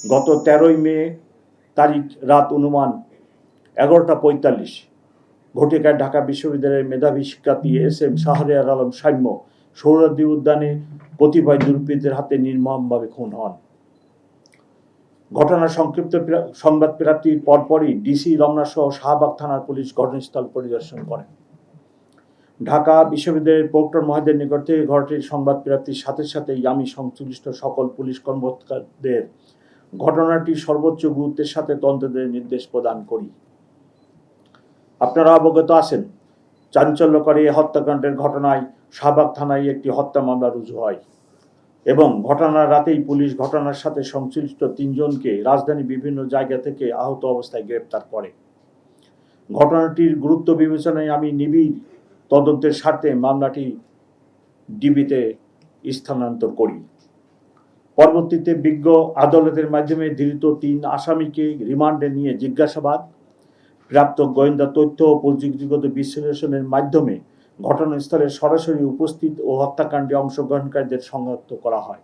গত 13ই মে তারিখ রাত অনুমান 11:45 ঘটিকায় ঢাকা বিশ্ববিদ্যালয়ের মেধাবী শিক্ষার্থী SM শাহরিয়ার আলম সাম্য সোহরাওয়ার্দী উদ্যানে কতিপয় দুর্বৃত্তের হাতে নির্মমভাবে খুন হন। ঘটনার সংক্ষিপ্ত সংবাদ প্রাপ্তির পরপরই ডিসি রমনা সহ শাহবাগ থানার পুলিশ ঘটনাস্থল পরিদর্শন করেন। ঢাকা বিশ্ববিদ্যালয়ের প্রক্টর মহোদয়ের নিকট থেকে ঘটনাটির সংবাদ প্রাপ্তির সাথে সাথেই আমি সংশ্লিষ্ট সকল পুলিশ কর্মকর্তাদের ঘটনাটি সর্বোচ্চ গুরুত্বের সাথে তদন্তের নির্দেশ প্রদান করি। আপনারা অবগত আছেন, চাঞ্চল্যকর এই হত্যাকাণ্ডের ঘটনায় শাহবাগ থানায় একটি হত্যা মামলা রুজু হয় এবং ঘটনার রাতেই পুলিশ ঘটনার সাথে সংশ্লিষ্ট 3 জনকে রাজধানীর বিভিন্ন জায়গা থেকে আহত অবস্থায় গ্রেপ্তার করে। ঘটনাটির গুরুত্ব বিবেচনায় আমি নিবিড় তদন্তের স্বার্থে মামলাটি ডিবিতে স্থানান্তর করি। পরবর্তীতে বিজ্ঞ আদালতের মাধ্যমে ধৃত 3 আসামিকে রিমান্ডে নিয়ে জিজ্ঞাসাবাদ, প্রাপ্ত গোয়েন্দা তথ্য ও প্রযুক্তিগত বিশ্লেষণের মাধ্যমে ঘটনাস্থলে সরাসরি উপস্থিত ও হত্যাকাণ্ডে অংশগ্রহণকারীদের শনাক্ত করা হয়।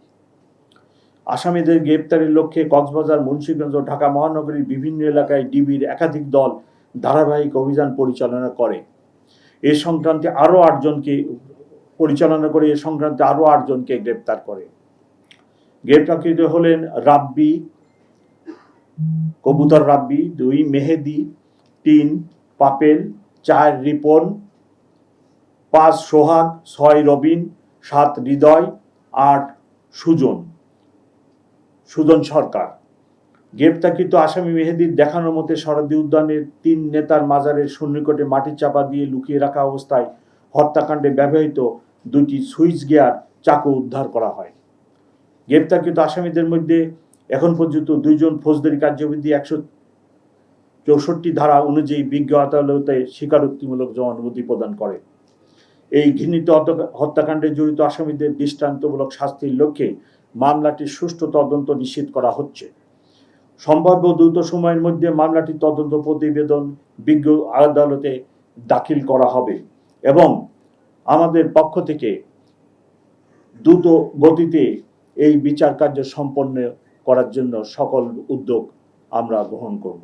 আসামিদের গ্রেপ্তারের লক্ষ্যে কক্সবাজার, মুন্সিগঞ্জ ও ঢাকা মহানগরীর বিভিন্ন এলাকায় ডিবির একাধিক দল ধারাবাহিক অভিযান পরিচালনা করে। এ সংক্রান্তে আরও 8 জনকে গ্রেপ্তার করে। গ্রেপ্তারকৃত হলেন রাব্বি, কবুতর রাব্বি, 2 মেহেদি, 3 পাপেল, 4 রিপন, 5 সোহাগ, 6 রবিন, 7 হৃদয়, 8 সুজন সরকার। গ্রেপ্তারকৃত আসামি মেহেদির দেখানোর মতে সোহরাওয়ার্দী উদ্যানের 3 নেতার মাজারের সন্নিকটে মাটি চাপা দিয়ে লুকিয়ে রাখা অবস্থায় হত্যাকাণ্ডে ব্যবহৃত 2টি সুইচ গিয়ার চাকু উদ্ধার করা হয়। গ্রেপ্তারকৃত আসামিদের মধ্যে এখন পর্যন্ত 2 জন ফৌজদারি কার্যবিধি 164 ধারা অনুযায়ী বিজ্ঞ আদালতে স্বীকারোক্তিমূলক জবানবন্দি প্রদান করে। এই ঘৃণিত হত্যাকাণ্ডে জড়িত আসামিদের দৃষ্টান্তমূলক শাস্তির লক্ষ্যে মামলাটির সুষ্ঠু তদন্ত নিশ্চিত করা হচ্ছে। সম্ভাব্য দ্রুত সময়ের মধ্যে মামলাটির তদন্ত প্রতিবেদন বিজ্ঞ আদালতে দাখিল করা হবে এবং আমাদের পক্ষ থেকে দ্রুত গতিতে এই বিচার কার্য সম্পন্ন করার জন্য সকল উদ্যোগ আমরা গ্রহণ করব।